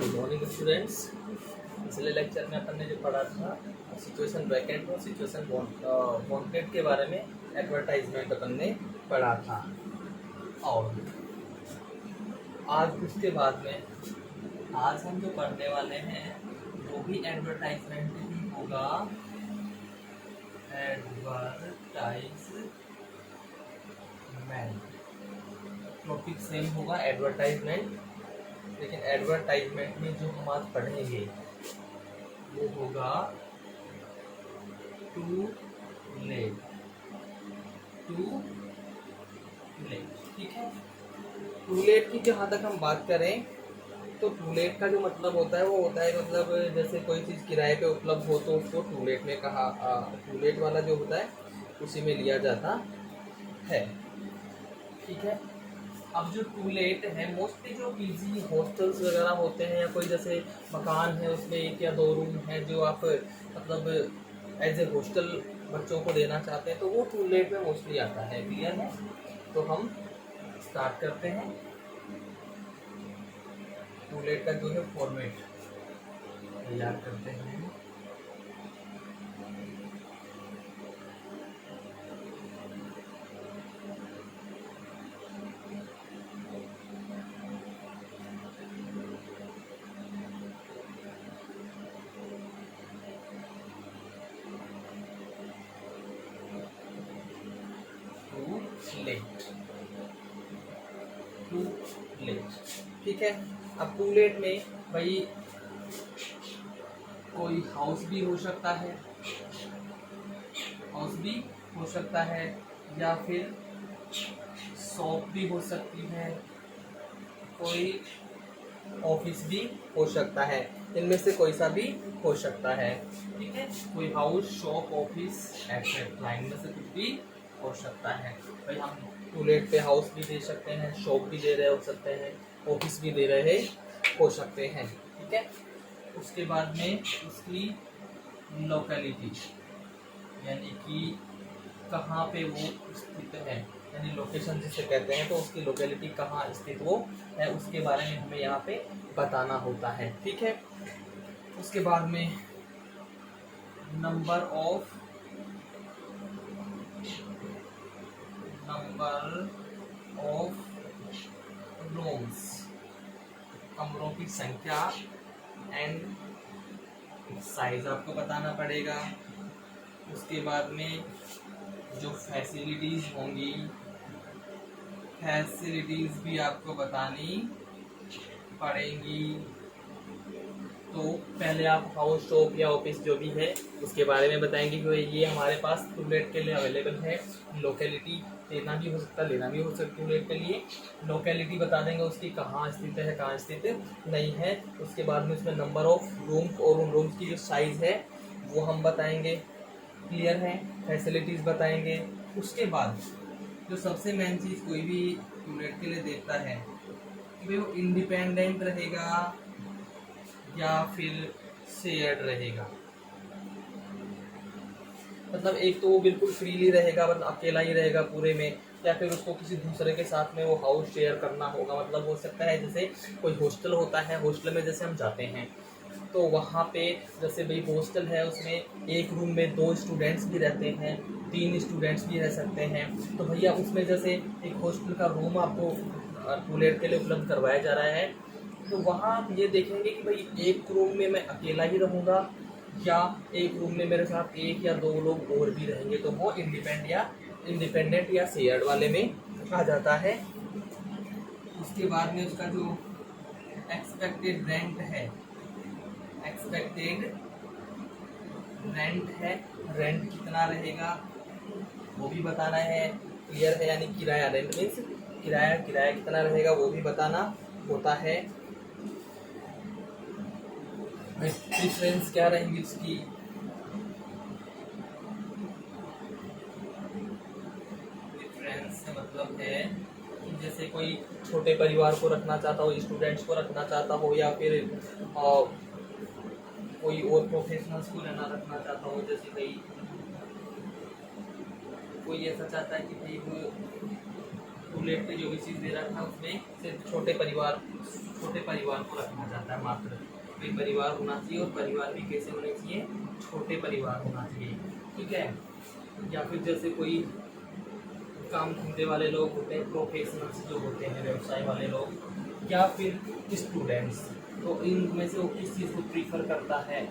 Good morning students. पिछले lecture में अपन ने जो पढ़ा था सिचुएशन वैकेंट और सिचुएशन वांटेड के बारे में एडवर्टाइजमेंट अपन ने पढ़ा था। और आज उसके बाद में आज हम जो पढ़ने वाले हैं वो भी एडवर्टाइजमेंट ही होगा। एडवर्टाइजमेंट टॉपिक सेम होगा एडवर्टाइजमेंट, लेकिन एडवर्टाइजमेंट में जो हम आज पढ़ेंगे वो होगा टू लेट। ठीक है। टू लेट की जहाँ तक हम बात करें तो टू लेट का जो मतलब होता है वो होता है मतलब जैसे कोई चीज़ किराए पे उपलब्ध हो तो उसको टू लेट में कहा टू लेट वाला जो होता है उसी में लिया जाता है। ठीक है। अब जो टू लेट है मोस्टली जो पीजी हॉस्टल्स वगैरह होते हैं या कोई जैसे मकान है उसमें एक या दो रूम है जो आप मतलब एज ए हॉस्टल बच्चों को देना चाहते हैं तो वो टू लेट में मोस्टली आता है। क्लियर है? तो हम स्टार्ट करते हैं। टू लेट का जो है फॉर्मेट तैयार करते हैं। To let. ठीक है। अब टू लेट में भाई कोई हाउस भी हो सकता है, या फिर शॉप भी हो सकती है, कोई ऑफिस भी हो सकता है। इनमें से कोई सा भी हो सकता है। ठीक है। कोई हाउस, शॉप, ऑफिस एक्सेट्रा इनमें से कुछ भी हो सकता है। भाई हम टू लेट पे हाउस भी दे सकते हैं, शॉप भी दे रहे हो सकते हैं, ऑफिस भी दे रहे हो सकते हैं। ठीक है। उसके बाद में उसकी लोकेलिटी यानी कि कहाँ पे वो स्थित है, यानी लोकेशन जिसे कहते हैं, तो उसकी लोकेलिटी कहाँ स्थित वो है उसके बारे में हमें यहाँ पे बताना होता है। ठीक है। उसके बाद में नंबर ऑफ रूम्स, कमरों की संख्या एंड साइज आपको बताना पड़ेगा। उसके बाद में जो फैसिलिटीज़ होंगी, फैसिलिटीज़ भी आपको बतानी पड़ेंगी। तो पहले आप हाउस, शॉप या ऑफिस जो भी है उसके बारे में बताएंगे कि ये हमारे पास टू लेट के लिए अवेलेबल है। लोकेलिटी देना भी हो सकता है, लेना भी हो सकता है। टू लेट के लिए लोकेलिटी बता देंगे उसकी कहाँ स्थित है, कहाँ स्थित नहीं है। उसके बाद में उसमें नंबर ऑफ रूम्स और उन रूम्स की जो साइज़ है वो हम बताएंगे। क्लियर है? फैसिलिटीज़ बताएंगे। उसके बाद जो सबसे मेन चीज़ कोई भी टू लेट के लिए देखता है कि वो इंडिपेंडेंट रहेगा या फिर शेयर्ड रहेगा। मतलब एक तो वो बिल्कुल फ्रीली रहेगा, मतलब अकेला ही रहेगा पूरे में, या फिर उसको किसी दूसरे के साथ में वो हाउस शेयर करना होगा। मतलब हो सकता है जैसे कोई हॉस्टल होता है, हॉस्टल में जैसे हम जाते हैं तो वहाँ पे जैसे भाई हॉस्टल है उसमें एक रूम में 2 स्टूडेंट्स भी रहते हैं, 3 स्टूडेंट्स भी रह सकते हैं। तो भैया उसमें जैसे एक हॉस्टल का रूम आपको टू लेट के लिए उपलब्ध करवाया जा रहा है, तो वहाँ आप ये देखेंगे कि भाई एक रूम में मैं अकेला ही रहूँगा या एक रूम में मेरे साथ 1 या 2 लोग और भी रहेंगे, तो वो इंडिपेंडेंट या शेयर्ड वाले में आ जाता है। उसके बाद में उसका जो एक्सपेक्टेड रेंट है, रेंट कितना रहेगा वो भी बताना है। क्लियर है? यानी किराया, रेंट मीन्स किराया कितना रहेगा वो भी बताना होता है। प्रेफरेंस क्या रहेंगी उसकी, प्रेफरेंस से मतलब है कि जैसे कोई छोटे परिवार को रखना चाहता हो, स्टूडेंट्स को रखना चाहता हो, या फिर कोई और प्रोफेशनल्स को रखना चाहता हो। जैसे भाई कोई ऐसा चाहता है कि भाई वो टूलेट पे जो भी चीज़ दे रखा है उसमें सिर्फ छोटे परिवार को रखना चाहता है मात्र। कोई परिवार होना चाहिए, और परिवार भी कैसे होने चाहिए, छोटे परिवार होना चाहिए, ठीक है। या फिर जैसे कोई काम धंधे वाले लोग होते हैं, प्रोफेशनल्स जो होते हैं, व्यवसाय वाले लोग, या फिर स्टूडेंट्स, तो इनमें से वो किस चीज़ को प्रीफर करता है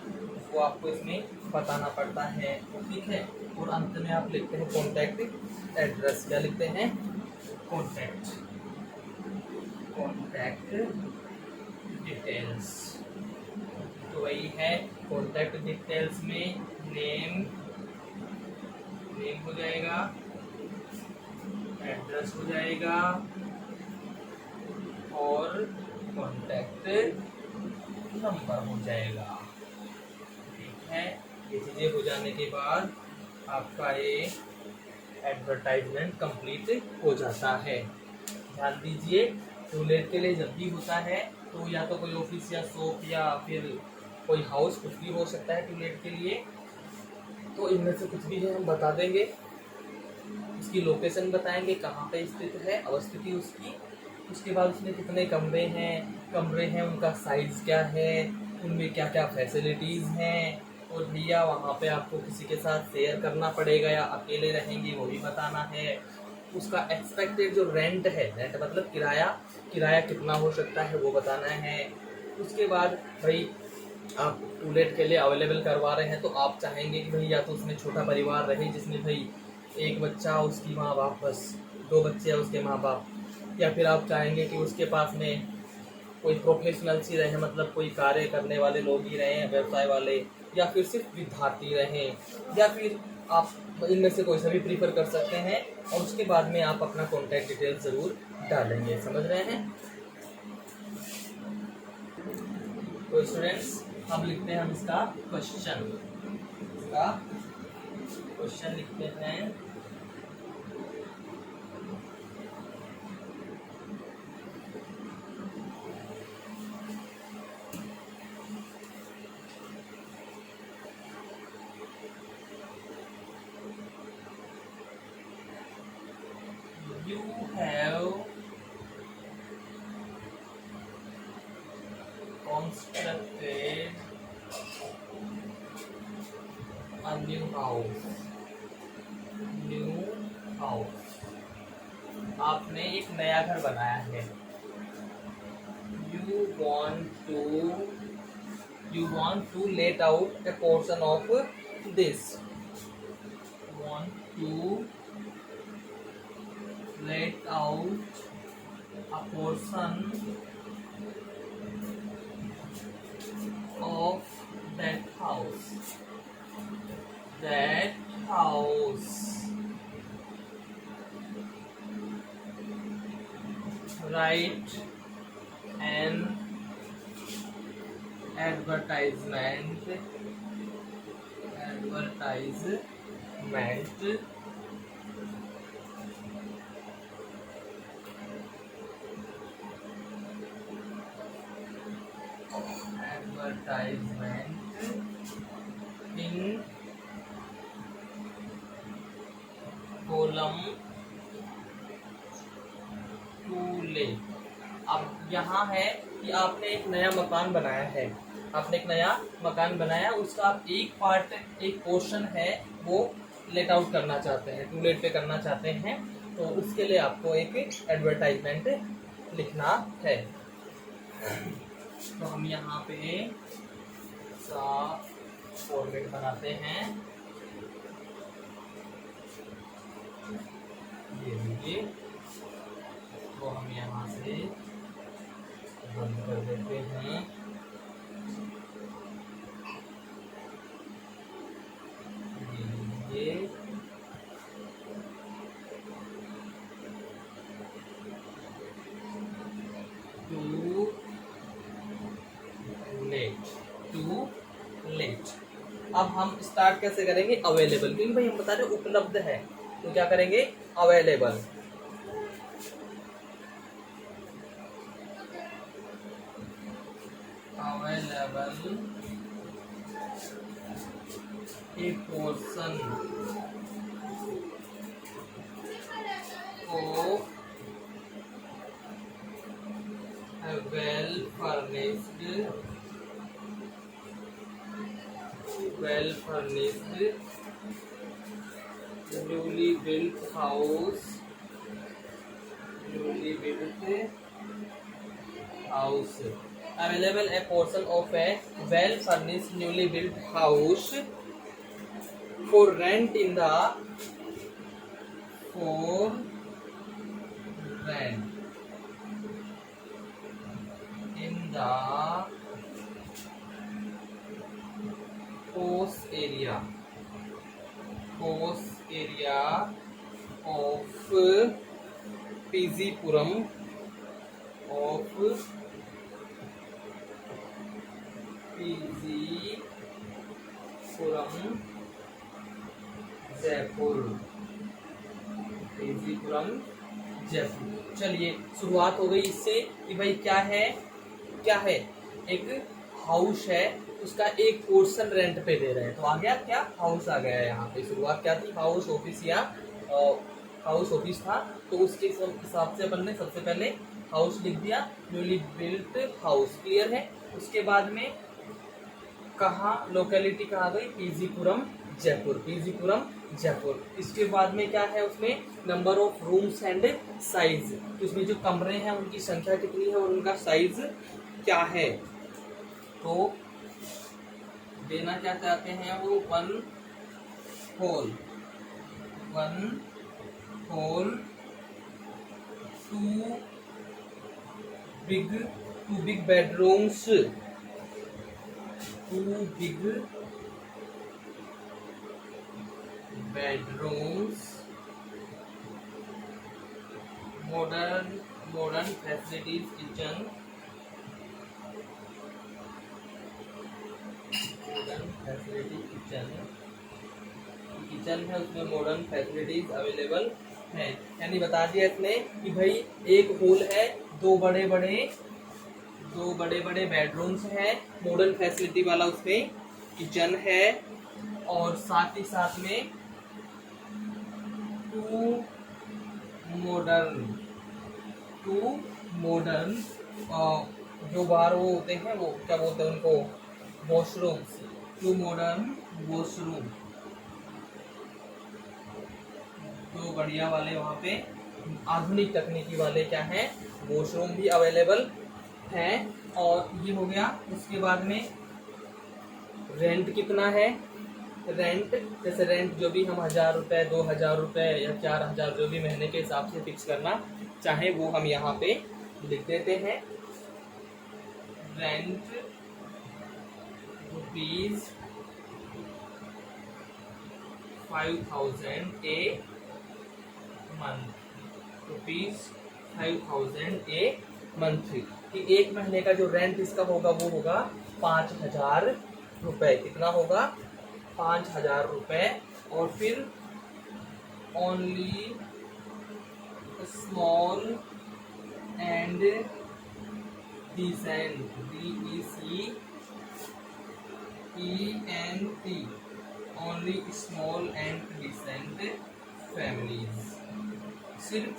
वो आपको इसमें बताना पड़ता है, ठीक है। और अंत में आप लिखते हैं कॉन्टैक्ट एड्रेस। क्या लिखते हैं? Contact details. तो वही है, कॉन्टैक्ट डिटेल्स में नेम हो जाएगा, एड्रेस हो जाएगा, और कॉन्टैक्ट नंबर हो जाएगा, ठीक है। ये चीज़ें हो जाने के बाद आपका ये एडवर्टाइजमेंट कंप्लीट हो जाता है। ध्यान दीजिए, टूलेट के लिए जब भी होता है तो या तो कोई ऑफिस या शॉप या फिर कोई हाउस, कुछ भी हो सकता है टूलेट के लिए। तो इनमें से कुछ भी है हम बता देंगे, उसकी लोकेशन बताएंगे, कहाँ पे स्थित है, अवस्थिति उसकी। उसके बाद उसमें कितने कमरे हैं, उनका साइज़ क्या है, उनमें क्या क्या फैसिलिटीज़ हैं, और भैया वहाँ पे आपको किसी के साथ शेयर करना पड़ेगा या अकेले रहेंगे वो भी बताना है। उसका एक्सपेक्टेड जो रेंट है, रेंट मतलब किराया कितना हो सकता है वो बताना है। उसके बाद भाई आप टूलेट के लिए अवेलेबल करवा रहे हैं तो आप चाहेंगे कि भाई या तो उसमें छोटा परिवार रहे जिसमें भाई एक बच्चा, उसकी माँ बाप, बस 2 बच्चे हैं उसके माँ बाप, या फिर आप चाहेंगे कि उसके पास में कोई प्रोफेशनल्स ही रहे, मतलब कोई कार्य करने वाले लोग ही रहें, व्यवसाय वाले, या फिर सिर्फ विद्यार्थी रहें, या फिर आप इनमें से कोई सा भी प्रीफर कर सकते हैं। और उसके बाद में आप अपना कॉन्टैक्ट डिटेल ज़रूर डालेंगे, समझ रहे हैं। तो स्टूडेंट्स अब लिखते हैं हम इसका क्वेश्चन लिखते हैं। You have constructed a new house। आपने एक नया घर बनाया है। You want to let out a portion of this। Want to let out a portion of that house। Write an advertisement in column to let। अब यहाँ है कि आपने एक नया मकान बनाया, उसका आप एक पोर्शन है वो लेट आउट करना चाहते हैं, टू लेट पे करना चाहते हैं, तो उसके लिए आपको एक एडवर्टाइजमेंट लिखना है। तो हम यहाँ पे फॉर्मेट बनाते हैं, ये लीजिए, तो हम यहाँ से बंद कर देते हैं। ये टू लेट। अब हम स्टार्ट कैसे करेंगे? अवेलेबल, क्योंकि भाई हम बता रहे उपलब्ध है, तो क्या करेंगे? Available. a portion of furnished newly built house available a portion of a well furnished newly built house for rent in the post area of PG Puram PG Puram Jaipur. चलिए शुरुआत हो गई इससे कि भाई क्या है एक हाउस है, उसका एक पोर्शन रेंट पे दे रहे हैं। तो आ गया क्या, हाउस आ गया है यहाँ पे। शुरुआत क्या थी, हाउस ऑफिस या हाउस ऑफिस था, तो उसके हिसाब से अपन ने सबसे पहले हाउस लिख दिया, न्यूली बिल्ट हाउस, क्लियर है। उसके बाद में कहाँ लोकेलिटी कहाँ गई, PG-पुरम जयपुर। इसके बाद में क्या है, उसमें number of rooms and size, तो इसमें जो कमरे हैं उनकी संख्या कितनी है और उनका साइज क्या है। तो देना क्या चाहते हैं वो, one hall two big bedrooms, modern facilities, kitchen है, उसमें मॉडर्न फैसिलिटीज अवेलेबल है। यानी बता दिया इसने कि भाई एक हॉल है, दो बड़े बड़े बेडरूम्स हैं, मॉडर्न फैसिलिटी वाला उसमें किचन है, और साथ ही साथ में टू मॉडर्न जो बाहर वो होते हैं, वो क्या बोलते हैं उनको, वॉशरूम्स, 2 मॉडर्न वॉशरूम, तो बढ़िया वाले वहाँ पे आधुनिक तकनीकी वाले क्या हैं, वॉशरूम भी अवेलेबल हैं। और ये हो गया। उसके बाद में रेंट कितना है, जैसे रेंट जो भी हम 1000 रुपये, 2000 रुपये या 4000 जो भी महीने के हिसाब से फिक्स करना चाहे वो हम यहाँ पे लिख देते हैं। Rent ₹5000 a month, ₹5000 a month, कि एक महीने का जो रेंट इसका होगा वो होगा 5000 रुपये। कितना होगा, 5000 रुपये। और फिर only small and decent, DECENT, only small and decent families, सिर्फ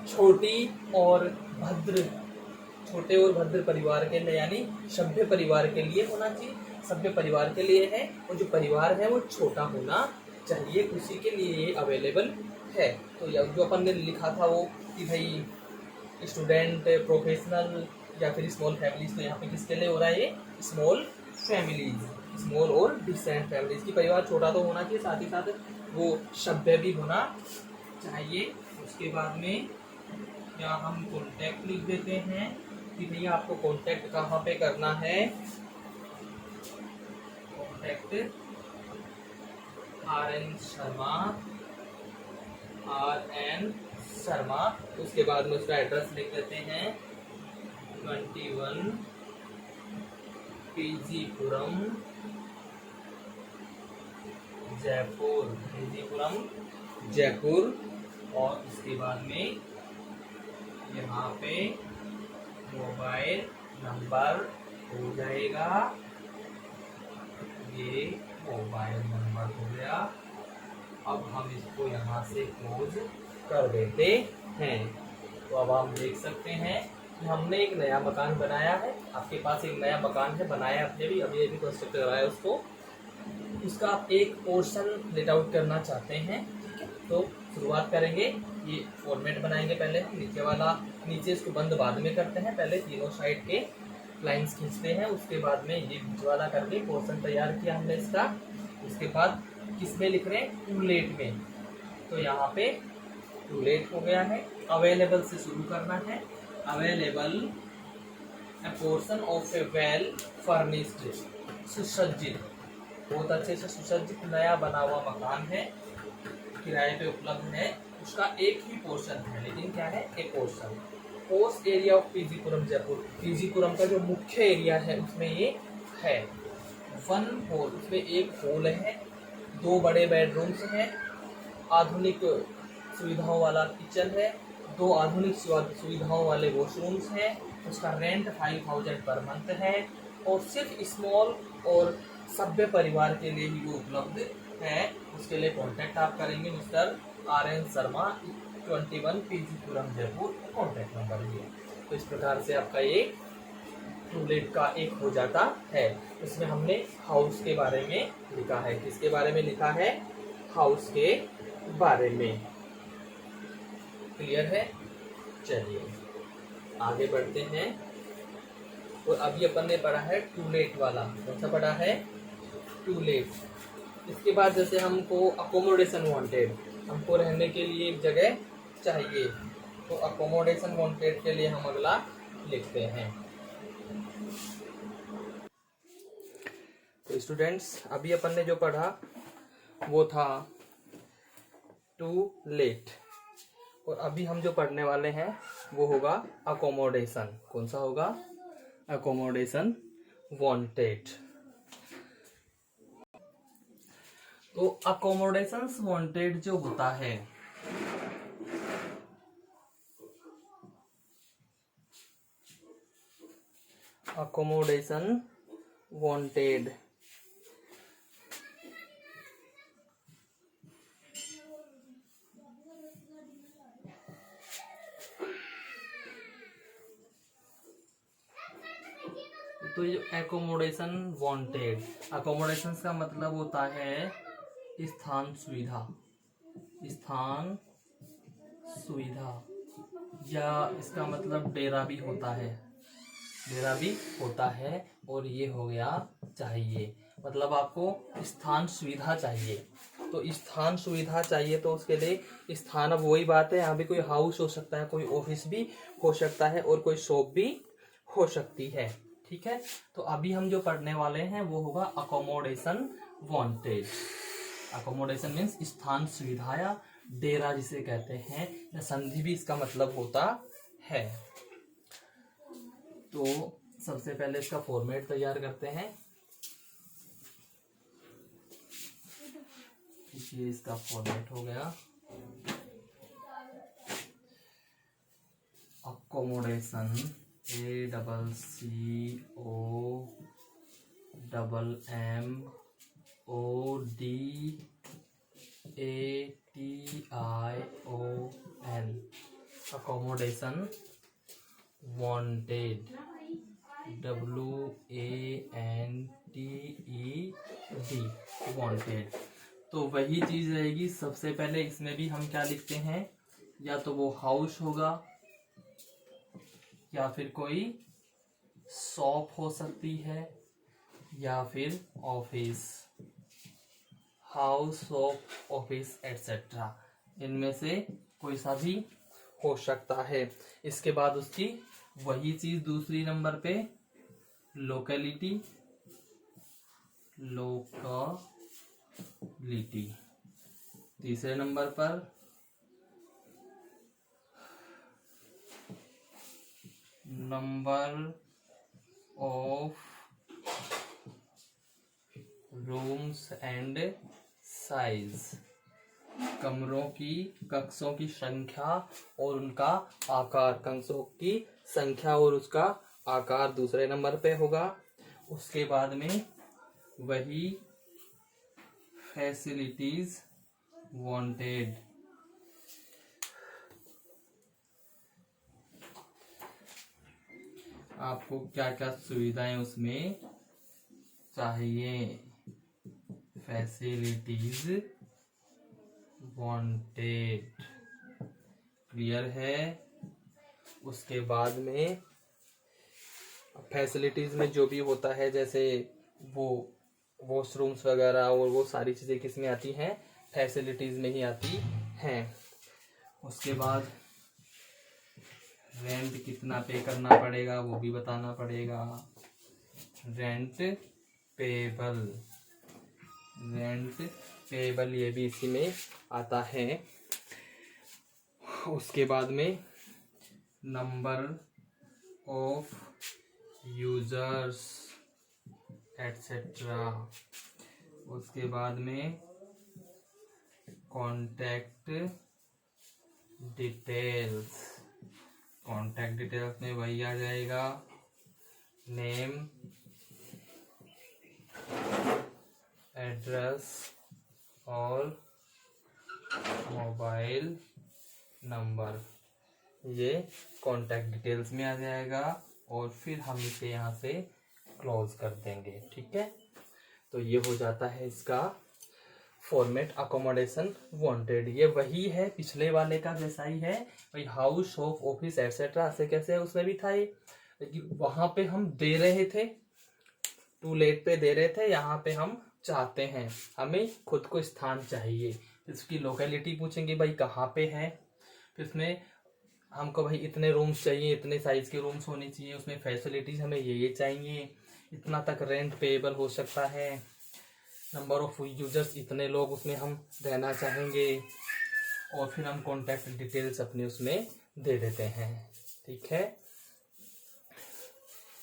छोटे और भद्र परिवार के लिए, यानी सभ्य परिवार के लिए होना चाहिए, सभ्य परिवार के लिए है, और जो परिवार है वो छोटा होना चाहिए, उसी के लिए ये अवेलेबल है। तो जो अपन ने लिखा था वो कि भाई स्टूडेंट, प्रोफेशनल या फिर स्मॉल फैमिलीज, तो यहाँ पे किसके लिए हो रहा है, ये स्मॉल फैमिलीज, स्मॉल और डिसेंट फैमिलीज की। परिवार छोटा तो होना चाहिए, साथ ही साथ वो सभ्य भी होना चाहिए। उसके बाद में या हम कॉन्टैक्ट लिख देते हैं कि भैया आपको कॉन्टैक्ट कहाँ पे करना है, कॉन्टैक्ट RN शर्मा। उसके बाद में उसका एड्रेस लिख देते हैं 21 PG-पुरम जयपुर। और उसके बाद में यहाँ पे मोबाइल नंबर हो जाएगा, ये मोबाइल नंबर हो गया। अब हम इसको यहाँ से क्लोज कर देते हैं। तो अब हम देख सकते हैं कि हमने एक नया मकान बनाया है, आपके पास एक नया मकान है, बनाया आपने भी, अभी अभी कंस्ट्रक्ट कराया उसको, उसका आप एक पोर्शन लेट आउट करना चाहते हैं। ठीक है, तो शुरुआत करेंगे, ये फॉर्मेट बनाएंगे पहले हम, नीचे वाला, नीचे इसको बंद बाद में करते हैं, पहले तीनों साइड के लाइंस खींचते हैं, उसके बाद में ये बीच वाला करके पोर्शन तैयार किया हमने इसका। उसके बाद किस में लिख रहे हैं, टू लेट में, तो यहाँ पे टू लेट हो गया है। अवेलेबल से शुरू करना है, available A portion of A well furnished, सुसज्जित, बहुत अच्छे से सुसज्जित नया बना हुआ मकान है, किराए पे उपलब्ध है, उसका एक ही पोर्शन है, लेकिन क्या है, एक portion. Post area of PG Puram Jaipur, PG Puram का जो मुख्य एरिया है उसमें ये है। वन हॉल, उसमें एक हॉल है, 2 बड़े बेडरूम्स हैं, आधुनिक सुविधाओं वाला किचन है, 2 आधुनिक सुविधाओं वाले वॉशरूम्स हैं, उसका रेंट 5000 पर मंथ है, और सिर्फ स्मॉल और सभ्य परिवार के लिए ही वो उपलब्ध है। उसके लिए कांटेक्ट आप करेंगे mister RN Sharma, 21 PG Puram Jaipur, contact number ये। तो इस प्रकार से आपका ये टू लेट का एक हो जाता है। इसमें हमने हाउस के बारे में लिखा है, किसके बारे में लिखा है, हाउस के बारे में। क्लियर है, चलिए आगे बढ़ते हैं। और अभी अपन ने पढ़ा है टू लेट वाला, कौन सा पढ़ा है, टू लेट। इसके बाद जैसे हमको अकोमोडेशन वांटेड, हमको रहने के लिए एक जगह चाहिए, तो अकोमोडेशन वांटेड के लिए हम अगला लिखते हैं। तो स्टूडेंट्स, अभी अपन ने जो पढ़ा वो था टू लेट, और अभी हम जो पढ़ने वाले हैं वो होगा अकोमोडेशन। कौन सा होगा, अकोमोडेशन वांटेड। तो अकोमोडेशंस वांटेड जो होता है, अकोमोडेशन वांटेड, तो ये एकोमोडेशन वांटेड, अकोमोडेशन का मतलब होता है स्थान सुविधा, स्थान सुविधा, या इसका मतलब डेरा भी होता है, डेरा भी होता है। और ये हो गया चाहिए, मतलब आपको स्थान सुविधा चाहिए। तो स्थान सुविधा चाहिए, तो उसके लिए स्थान, अब वही बात है, यहाँ भी कोई हाउस हो सकता है, कोई ऑफिस भी हो सकता है, और कोई शॉप भी हो सकती है। ठीक है, तो अभी हम जो पढ़ने वाले हैं वो होगा अकोमोडेशन वांटेड। अकोमोडेशन मीन्स स्थान सुविधा, या डेरा जिसे कहते हैं, या संधि भी इसका मतलब होता है। तो सबसे पहले इसका फॉर्मेट तैयार करते हैं। ये इसका फॉर्मेट हो गया, accommodation, ACCOMMODATION, accommodation wanted, WANTED, wanted. तो वही चीज रहेगी, सबसे पहले इसमें भी हम क्या लिखते हैं, या तो वो हाउस होगा, या फिर कोई शॉप हो सकती है, या फिर office, house, shop, office etcetera, इनमें से कोई सा भी हो सकता है। इसके बाद उसकी वही चीज दूसरी नंबर पे लोकेलिटी, लोकेलिटी, तीसरे नंबर पर number of rooms and size, कमरों की, कक्षों की संख्या और उनका आकार, कक्षों की संख्या और उसका आकार दूसरे नंबर पे होगा। उसके बाद में वही फैसिलिटीज वांटेड, आपको क्या क्या सुविधाएं उसमें चाहिए, फैसिलिटीज वांटेड। क्लियर है। उसके बाद में फैसिलिटीज में जो भी होता है, जैसे वो वॉशरूम्स वगैरह और वो सारी चीज़ें किस में आती हैं, फैसिलिटीज में ही आती हैं। उसके बाद रेंट कितना पे करना पड़ेगा वो भी बताना पड़ेगा। रेंट पेबल, रेंट पेबल ये भी इसी में आता है। उसके बाद में नंबर ऑफ यूजर्स एटसेट्रा। उसके बाद में कॉन्टैक्ट डिटेल्स, कॉन्टैक्ट डिटेल्स में वही आ जाएगा, नेम, एड्रेस और मोबाइल नंबर, ये कॉन्टैक्ट डिटेल्स में आ जाएगा। और फिर हम इसे यहाँ से क्लोज कर देंगे। ठीक है, तो ये हो जाता है इसका फॉर्मेट अकोमोडेशन वांटेड। ये वही है, पिछले वाले का जैसा ही है भाई, हाउस, शॉप, ऑफिस एटसेट्रा ऐसे कैसे है उसमें भी था ये, लेकिन वहां पे हम दे रहे थे, टू लेट पे दे रहे थे, यहाँ पे हम चाहते हैं, हमें खुद को स्थान चाहिए। इसकी लोकेलिटी पूछेंगे भाई कहाँ पे है, फिर उसमें हमको भाई इतने रूम्स चाहिए, इतने साइज के रूम्स होने चाहिए, उसमें फैसिलिटीज हमें ये चाहिए, इतना तक रेंट पेएबल हो सकता है, नंबर ऑफ यूजर्स इतने लोग उसमें हम रहना चाहेंगे, और फिर हम कॉन्टैक्ट डिटेल्स अपने उसमें दे देते हैं। ठीक है,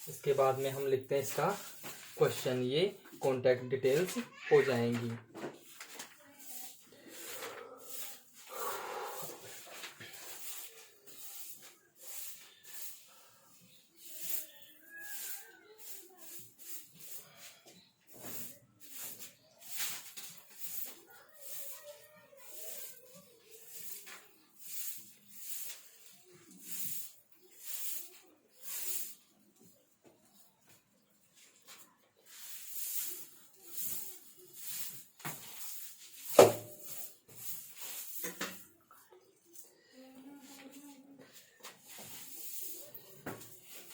इसके बाद में हम लिखते हैं इसका क्वेश्चन, ये कॉन्टैक्ट डिटेल्स हो जाएंगी।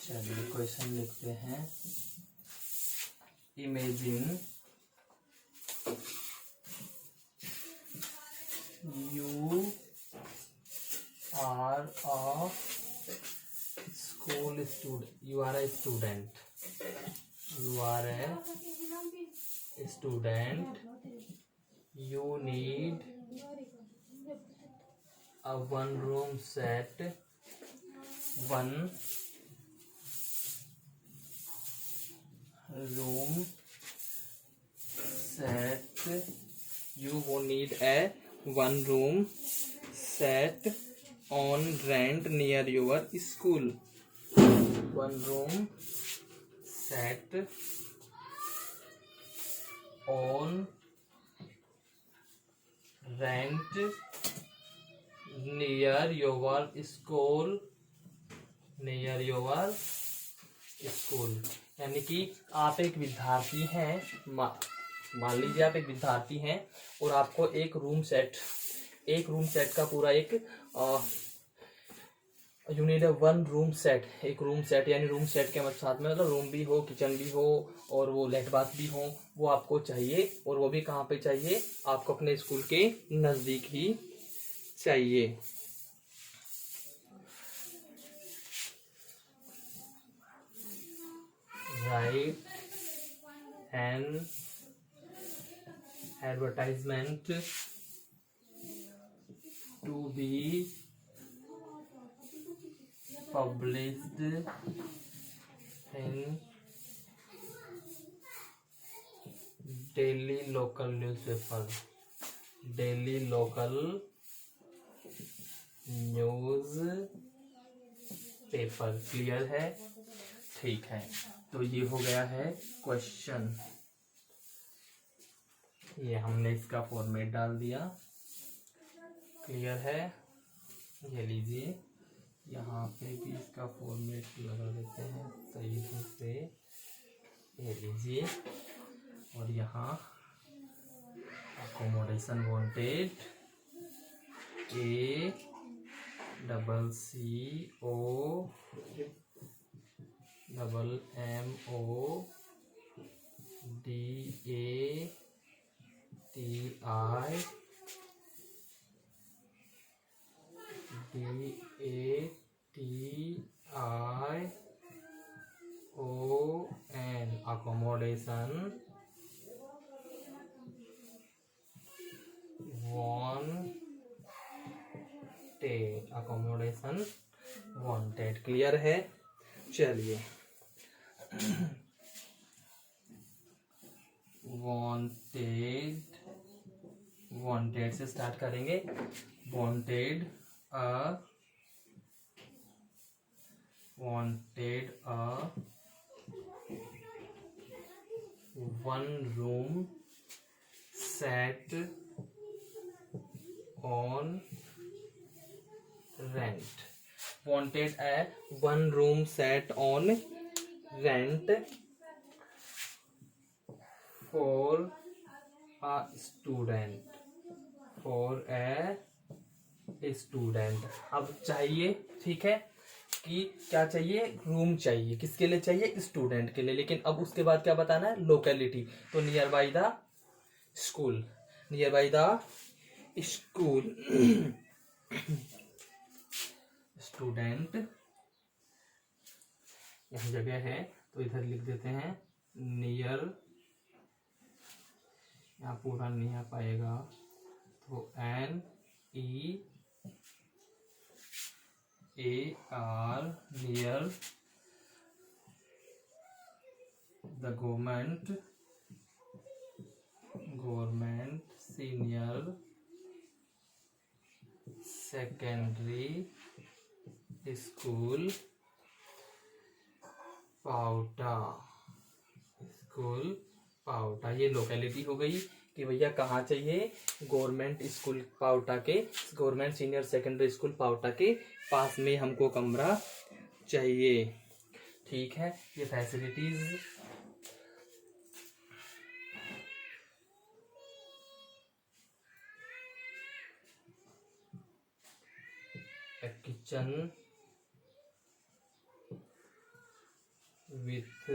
चलिए क्वेश्चन लिखते हैं। Imagine you are a school student, you are a student, you are a student, you need a one room set, one room set, you will need a one room set on rent near your school, one room set on rent near your school, near your school। यानी कि आप एक विद्यार्थी हैं, मान लीजिए आप एक विद्यार्थी हैं और आपको एक रूम सेट का पूरा एक you need one room set, एक रूम सेट, यानी रूम सेट के साथ में मतलब रूम भी हो, किचन भी हो और वो लेट बाथ भी हो, वो आपको चाहिए। और वो भी कहाँ पे चाहिए, आपको अपने स्कूल के नज़दीक ही चाहिए। Write an advertisement to be published in daily local newspaper, daily local newspaper. Clear है, ठीक है, तो ये हो गया है क्वेश्चन, ये हमने इसका फॉर्मेट डाल दिया। क्लियर है, ये लीजिए, यहाँ पे भी इसका फॉर्मेट लगा देते हैं सही से, ये लीजिए। और यहाँ accommodation wanted A COMMODATION accommodation wanted. Clear है? चलिए वांटेड से स्टार्ट करेंगे। Wanted a 1 room set on rent। Wanted a 1 room set on rent for a student। अब चाहिए, ठीक है, कि क्या चाहिए? रूम चाहिए। किसके लिए चाहिए? स्टूडेंट के लिए। लेकिन अब उसके बाद क्या बताना है? लोकेलिटी। तो near by the school, student यहाँ जगह है तो इधर लिख देते हैं नियर, यहाँ पूरा नहीं आ पाएगा तो NEAR near the government senior secondary school Pauta. ये लोकेलिटी हो गई कि भैया कहाँ चाहिए? गवर्नमेंट स्कूल पाउटा के, गवर्नमेंट सीनियर सेकेंडरी स्कूल पाउटा के पास में हमको कमरा चाहिए। ठीक है, ये facilities kitchen with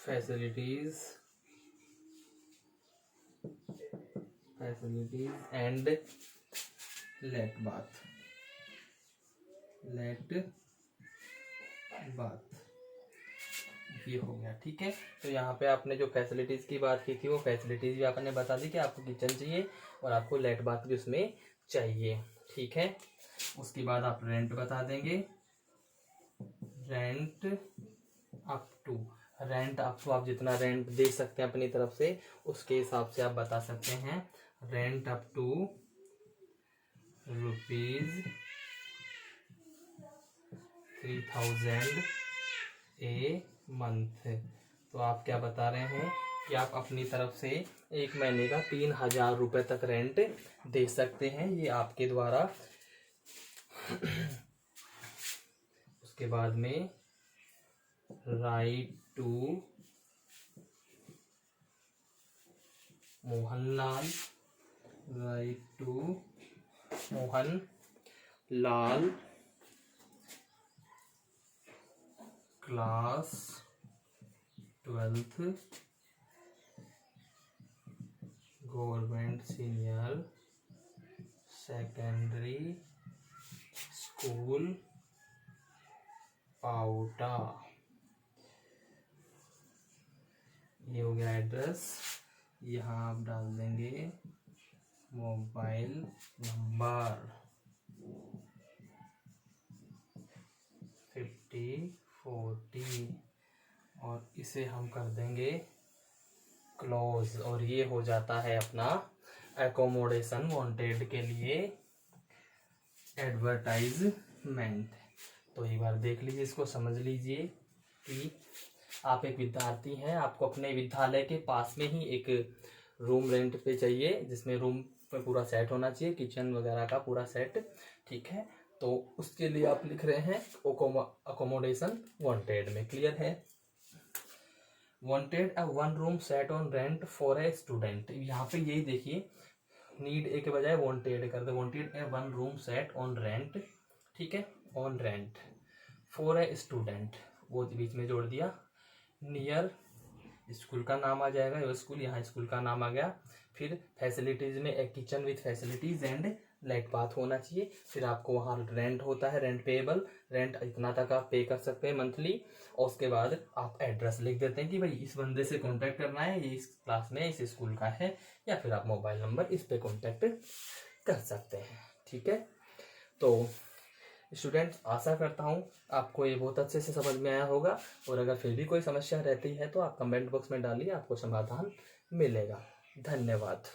facilities and let bath। ये हो गया। ठीक है, तो यहाँ पे आपने जो फैसिलिटीज की बात की थी वो फैसिलिटीज भी आपने बता दी कि आपको किचन चाहिए और आपको लेट बाथ भी उसमें चाहिए। ठीक है, उसके बाद आप रेंट बता देंगे। रेंट अप टू आप जितना रेंट दे सकते हैं अपनी तरफ से उसके हिसाब से आप बता सकते हैं। Rent up to ₹3000 a month. तो आप क्या बता रहे हैं कि आप अपनी तरफ से एक महीने का 3000 रुपये तक रेंट दे सकते हैं, ये आपके द्वारा। उसके बाद में right to Mohan Lal class 12th government senior secondary school Pauta. ये हो गया एड्रेस। यहाँ आप डाल देंगे मोबाइल नंबर 5040 और इसे हम कर देंगे क्लोज। और ये हो जाता है अपना एकोमोडेशन वांटेड के लिए एडवर्टाइजमेंट। तो एक बार देख लीजिए, इसको समझ लीजिए कि आप एक विद्यार्थी हैं, आपको अपने विद्यालय के पास में ही एक रूम रेंट पे चाहिए जिसमें रूम उसमें पूरा सेट होना चाहिए, किचन वगैरह का पूरा सेट, ठीक है। तो उसके लिए आप लिख रहे हैं अकोमोडेशन वांटेड में, क्लियर है। Wanted a one room set on rent for a student, यहाँ पे यही देखिए, नीड ए के बजाय वांटेड कर दे, wanted a one room set on rent, ठीक है, on rent for a student, वो बीच में जोड़ दिया, नियर स्कूल का नाम आ जाएगा, यो स्कूल, यहाँ स्कूल का नाम आ गया। फिर फैसिलिटीज में एक kitchen with facilities and light bath होना चाहिए। फिर आपको वहाँ रेंट होता है, रेंट पेएबल, रेंट इतना तक आप पे कर सकते हैं मंथली। और उसके बाद आप एड्रेस लिख देते हैं कि भाई इस बंदे से कांटेक्ट करना है, ये इस क्लास में इस स्कूल का है, या फिर आप मोबाइल नंबर इस पे कांटेक्ट कर सकते हैं, ठीक है। तो स्टूडेंट्स, आशा करता हूँ आपको ये बहुत अच्छे से समझ में आया होगा, और अगर फिर भी कोई समस्या रहती है तो आप कमेंट बॉक्स में डालिए, आपको समाधान मिलेगा। धन्यवाद।